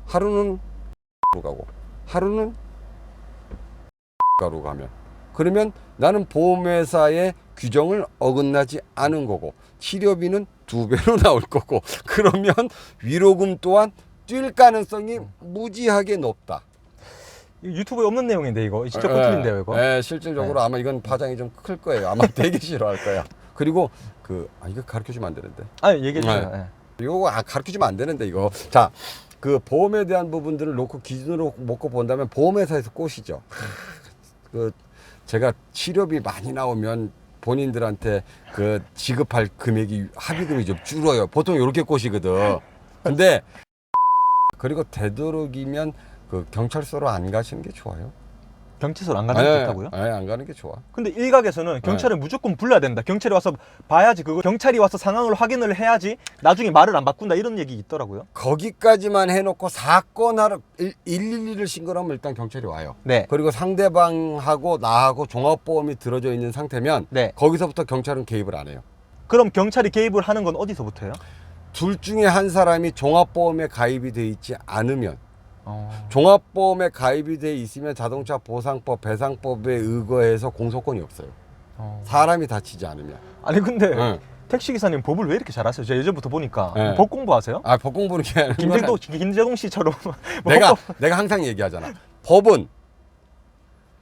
하루는 로 가고 하루는 가로 가면 그러면 나는 보험회사의 규정을 어긋나지 않은 거고 치료비는 2배로 나올 거고 그러면 위로금 또한 뛸 가능성이 무지하게 높다. 유튜브에 없는 내용인데 이거 진짜 꿀팁인데요 이거. 네, 실질적으로 아마 이건 파장이 좀 클 거예요. 아마 되게 싫어할 거야. 그리고 이거 가르쳐 주면 안 되는데. 얘기해 주세요. 네. 이거 가르쳐 주면 안 되는데 이거. 자, 그 보험에 대한 부분들을 놓고 기준으로 놓고 본다면 보험회사에서 꼬시죠. 제가 치료비 많이 나오면 본인들한테 지급할 금액이 합의금이 좀 줄어요. 보통 이렇게 꼬시거든. 근데 그리고 되도록이면 경찰서로 안 가시는 게 좋아요. 경찰서로 안 가는 게 좋다고요? 네, 안 가는 게 좋아. 근데 일각에서는 경찰을 무조건 불러야 된다. 경찰이 와서 봐야지 그거 경찰이 와서 상황을 확인을 해야지 나중에 말을 안 바꾼다 이런 얘기 있더라고요. 거기까지만 해놓고 사건하러 112를 신고하면 일단 경찰이 와요. 네. 그리고 상대방하고 나하고 종합보험이 들어져 있는 상태면 네. 거기서부터 경찰은 개입을 안 해요. 그럼 경찰이 개입을 하는 건 어디서부터요? 둘 중에 한 사람이 종합보험에 가입이 돼 있지 않으면 종합보험에 가입이 돼 있으면 자동차 보상법, 배상법에 의거해서 공소권이 없어요. 사람이 다치지 않으면. 아니 근데 택시기사님 법을 왜 이렇게 잘하세요? 제가 예전부터 보니까 법 공부하세요? 법 공부는 게 아니라 김재동 씨처럼 내가 항상 얘기하잖아. 법은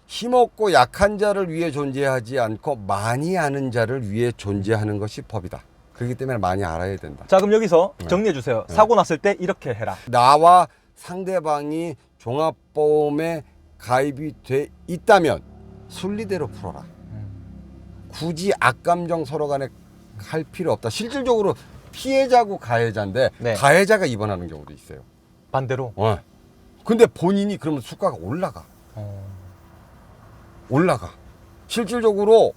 힘없고 약한 자를 위해 존재하지 않고 많이 아는 자를 위해 존재하는 것이 법이다. 그렇기 때문에 많이 알아야 된다. 자, 그럼 여기서 정리해 주세요. 사고 났을 때 이렇게 해라. 나와 상대방이 종합보험에 가입이 돼 있다면 순리대로 풀어라. 굳이 악감정 서로 간에 할 필요 없다. 실질적으로 피해자고 가해자인데 가해자가 입원하는 경우도 있어요. 반대로? 근데 본인이 그러면 수가가 올라가. 실질적으로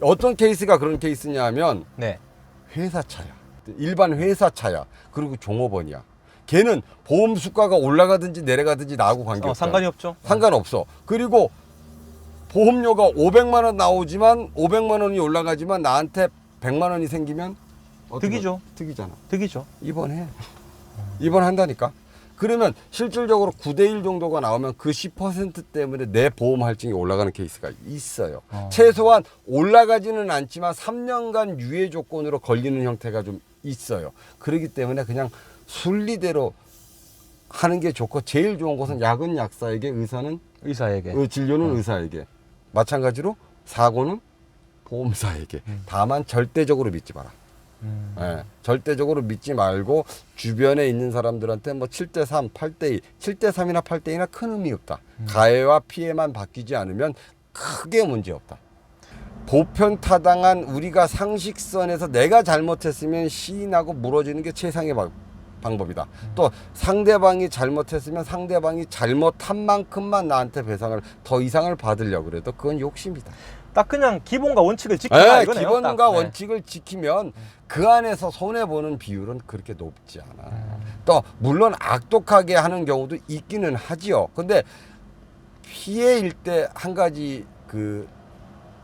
어떤 케이스가 그런 케이스냐면 회사 차야. 일반 회사 차야. 그리고 종업원이야. 걔는 보험 수가가 올라가든지 내려가든지 나하고 관계없어. 상관이 없죠. 상관없어. 그리고 보험료가 500만 원 나오지만 500만 원이 올라가지만 나한테 100만 원이 생기면 득이죠. 득이잖아. 득이죠. 입원해. 입원한다니까. 그러면 실질적으로 9대1 정도가 나오면 그 10% 때문에 내 보험 할증이 올라가는 케이스가 있어요. 최소한 올라가지는 않지만 3년간 유예 조건으로 걸리는 형태가 좀 있어요. 그렇기 때문에 그냥 순리대로 하는 게 좋고 제일 좋은 것은 약은 약사에게 의사에게 진료는 의사에게 마찬가지로 사고는 보험사에게 다만 절대적으로 믿지 마라. 절대적으로 믿지 말고 주변에 있는 사람들한테 뭐 7대3, 8대2, 7대3이나 8대2나 큰 의미 없다. 가해와 피해만 바뀌지 않으면 크게 문제 없다. 보편타당한 우리가 상식선에서 내가 잘못했으면 시인하고 물어지는 게 최상의 방법이다. 또 상대방이 잘못했으면 상대방이 잘못한 만큼만 나한테 배상을 더 이상을 받으려고 그래도 그건 욕심이다. 딱 그냥 기본과 원칙을 지키라 이거네요. 기본과 원칙을 지키면 그 안에서 손해보는 비율은 그렇게 높지 않아. 또 물론 악독하게 하는 경우도 있기는 하지요. 근데 피해일 때 한 가지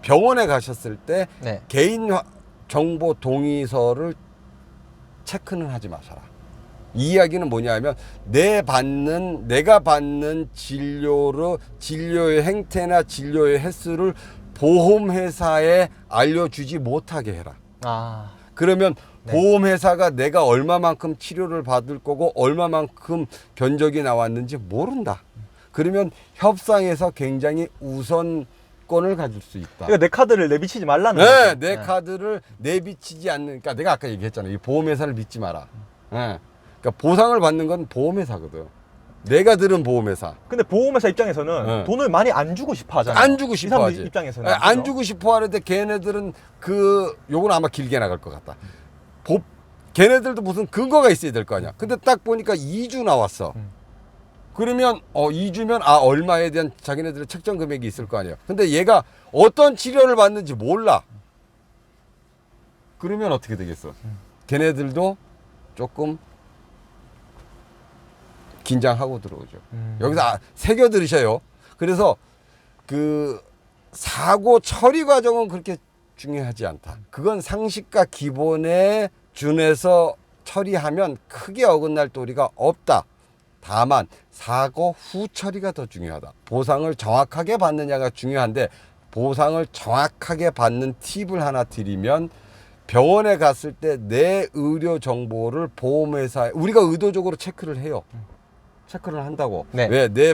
병원에 가셨을 때 개인 정보 동의서를 체크는 하지 마셔라. 이 이야기는 뭐냐면 내가 받는 진료의 행태나 진료의 횟수를 보험회사에 알려주지 못하게 해라. 그러면 보험회사가 내가 얼마만큼 치료를 받을 거고 얼마만큼 견적이 나왔는지 모른다. 그러면 협상에서 굉장히 우선권을 가질 수 있다. 그러니까 내 카드를 내비치지 말라는 거죠. 내 카드를 내비치지 않는, 그러니까 내가 아까 얘기했잖아요. 이 보험회사를 믿지 마라. 그러니까 보상을 받는 건 보험회사거든. 내가 들은 보험회사. 근데 보험회사 입장에서는 돈을 많이 안 주고 싶어 하잖아요. 안 주고 싶어 하지. 입장에서는. 안 주고 싶어 하는데 걔네들은 요건 아마 길게 나갈 것 같다. 걔네들도 무슨 근거가 있어야 될 거 아니야. 근데 딱 보니까 2주 나왔어. 그러면 2주면 얼마에 대한 자기네들의 책정 금액이 있을 거 아니에요. 근데 얘가 어떤 치료를 받는지 몰라. 그러면 어떻게 되겠어? 걔네들도 조금 긴장하고 들어오죠. 여기서 새겨 들으셔요. 그래서 사고 처리 과정은 그렇게 중요하지 않다. 그건 상식과 기본에 준해서 처리하면 크게 어긋날 도리가 없다. 다만 사고 후 처리가 더 중요하다. 보상을 정확하게 받느냐가 중요한데 보상을 정확하게 받는 팁을 하나 드리면 병원에 갔을 때 내 의료 정보를 보험회사에 우리가 의도적으로 체크를 해요. 체크를 한다고. 네. 왜 내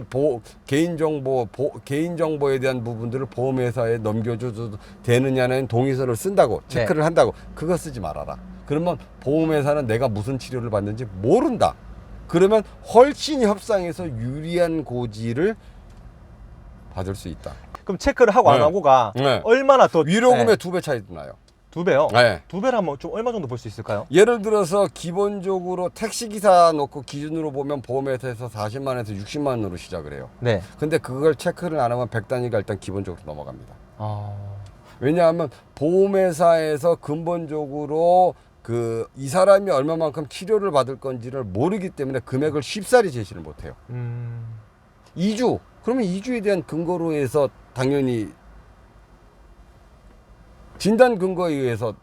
개인정보에 대한 부분들을 보험회사에 넘겨줘도 되느냐는 동의서를 쓴다고 체크를 한다고. 그거 쓰지 말아라. 그러면 보험회사는 내가 무슨 치료를 받는지 모른다. 그러면 훨씬 협상에서 유리한 고지를 받을 수 있다. 그럼 체크를 하고 안 네. 하고가 네. 얼마나 더 위로금의 2배 차이도 나요. 2배요? 네. 2배라면 좀 얼마 정도 볼 수 있을까요? 예를 들어서 기본적으로 택시기사 놓고 기준으로 보면 보험회사에서 40만 원에서 60만 원으로 시작을 해요. 네. 근데 그걸 체크를 안 하면 100단위가 일단 기본적으로 넘어갑니다. 아... 왜냐하면 보험회사에서 근본적으로 이 사람이 얼마만큼 치료를 받을 건지를 모르기 때문에 금액을 쉽사리 제시를 못해요. 2주. 그러면 2주에 대한 근거로 해서 당연히 진단 근거에 의해서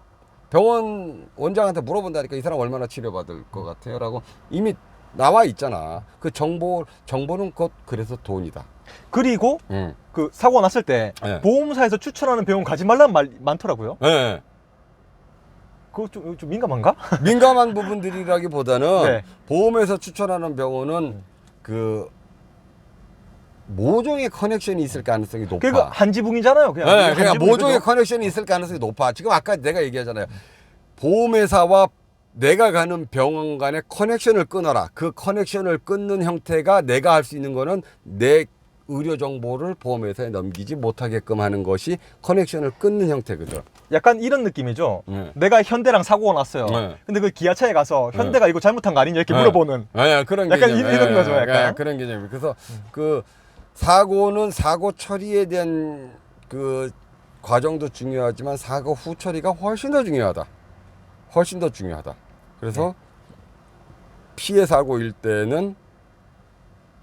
병원 원장한테 물어본다니까 이 사람 얼마나 치료받을 것 같아요? 라고 이미 나와 있잖아. 그 정보는 곧 그래서 돈이다. 그리고 그 사고 났을 때 네. 보험사에서 추천하는 병원 가지 말라는 말 많더라고요. 네. 그거 좀 민감한가? 민감한 부분들이라기보다는 네. 보험에서 추천하는 병원은 모종의 커넥션이 있을 가능성이 높아. 그러니까 한지붕이잖아요. 그냥. 네, 그냥 한지붕이, 모종의 그죠? 커넥션이 있을 가능성이 높아. 지금 아까 내가 얘기하잖아요. 보험회사와 내가 가는 병원 간의 커넥션을 끊어라. 그 커넥션을 끊는 형태가 내가 할 수 있는 거는 내 의료 정보를 보험회사에 넘기지 못하게끔 하는 것이 커넥션을 끊는 형태거든. 약간 이런 느낌이죠. 네. 내가 현대랑 사고가 났어요. 네. 근데 그 기아차에 가서 현대가 이거 잘못한 거 아니냐 이렇게 물어보는. 네, 그런 약간 개념. 이런 거죠, 약간. 그런 개념이. 그래서 그 사고는 사고 처리에 대한 그 과정도 중요하지만 사고 후 처리가 훨씬 더 중요하다. 훨씬 더 중요하다. 그래서 피해 사고일 때는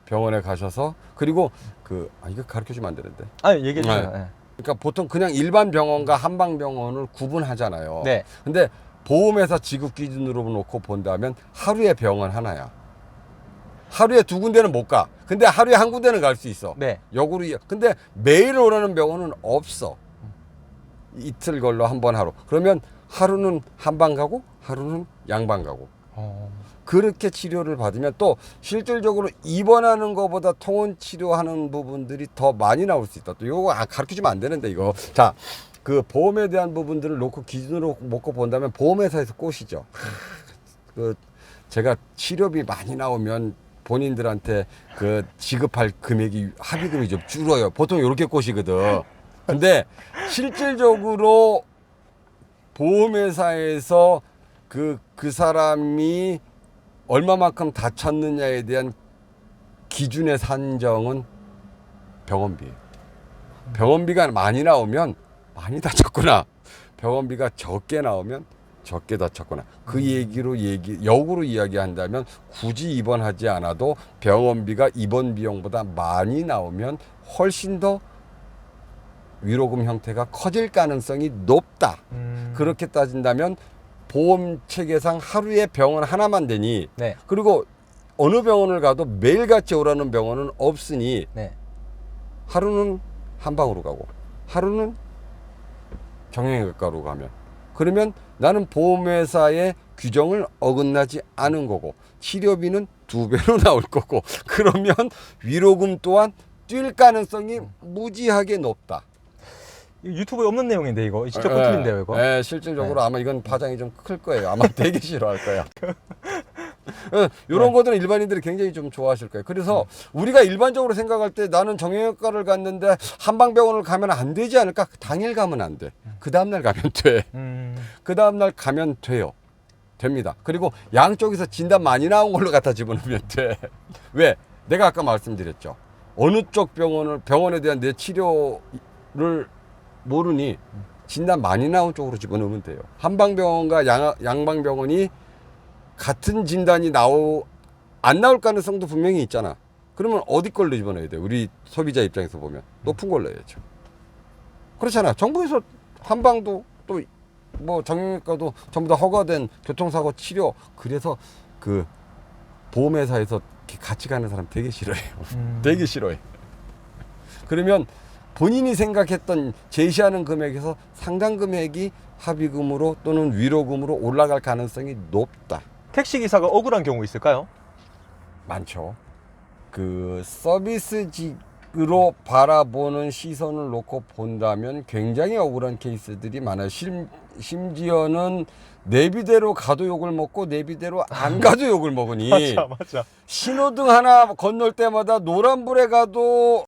병원에 가셔서 그리고 이거 가르쳐 주면 안 되는데. 아니 얘기해 주세요. 네. 그러니까 보통 그냥 일반 병원과 한방병원을 구분하잖아요. 네. 근데 보험회사 지급 기준으로 놓고 본다면 하루에 병원 하나야. 하루에 2군데는 못 가. 근데 하루에 1군데는 갈 수 있어. 네. 역으로 근데 매일 오라는 병원은 없어. 이틀 걸러 한 번 하루. 그러면 하루는 한방 가고 하루는 양방 가고. 그렇게 치료를 받으면 또 실질적으로 입원하는 것보다 통원 치료하는 부분들이 더 많이 나올 수 있다. 또 이거 가르쳐 주면 안 되는데 이거. 자, 그 보험에 대한 부분들을 놓고 기준으로 놓고 본다면 보험회사에서 꼬시죠. 제가 치료비 많이 나오면 본인들한테 지급할 금액이 합의금이 좀 줄어요. 보통 이렇게 꼬시거든. 근데 실질적으로 보험회사에서 그 사람이 얼마만큼 다쳤느냐에 대한 기준의 산정은 병원비예요. 병원비가 많이 나오면 많이 다쳤구나. 병원비가 적게 나오면 적게 다쳤구나. 그 얘기로 역으로 이야기한다면 굳이 입원하지 않아도 병원비가 입원 비용보다 많이 나오면 훨씬 더 위로금 형태가 커질 가능성이 높다. 그렇게 따진다면 보험 체계상 하루에 병원 하나만 되니 네. 그리고 어느 병원을 가도 매일같이 오라는 병원은 없으니 네. 하루는 한방으로 가고 하루는 정형외과로 가면 그러면 나는 보험회사의 규정을 어긋나지 않은 거고 치료비는 2배로 나올 거고 그러면 위로금 또한 뛸 가능성이 무지하게 높다. 유튜브에 없는 내용인데 이거 진짜 꿀팁인데요 이거. 네, 실질적으로 아마 이건 파장이 좀 클 거예요. 아마 되게 싫어할 거야. 이런 것들은 일반인들이 굉장히 좀 좋아하실 거예요. 그래서 우리가 일반적으로 생각할 때 나는 정형외과를 갔는데 한방병원을 가면 안 되지 않을까? 당일 가면 안 돼. 그 다음날 가면 돼. 그 다음날 가면 돼요. 됩니다. 그리고 양쪽에서 진단 많이 나온 걸로 갖다 집어넣으면 돼. 왜? 내가 아까 말씀드렸죠. 어느 쪽 병원에 대한 내 치료를 모르니 진단 많이 나온 쪽으로 집어넣으면 돼요. 한방병원과 양방병원이 같은 진단이 안 나올 가능성도 분명히 있잖아. 그러면 어디 걸로 집어넣어야 돼? 우리 소비자 입장에서 보면 높은 걸로 해야죠. 그렇잖아. 정부에서 한방도 또 뭐 정형외과도 전부 다 허가된 교통사고 치료 그래서 그 보험회사에서 이렇게 같이 가는 사람 되게 싫어해요. 되게 싫어해. 그러면 본인이 생각했던 제시하는 금액에서 상당 금액이 합의금으로 또는 위로금으로 올라갈 가능성이 높다. 택시기사가 억울한 경우 있을까요? 많죠. 그 서비스직으로 바라보는 시선을 놓고 본다면 굉장히 억울한 케이스들이 많아요. 심지어는 내비대로 가도 욕을 먹고 내비대로 안 가도 욕을 먹으니 맞아. 신호등 하나 건널 때마다 노란불에 가도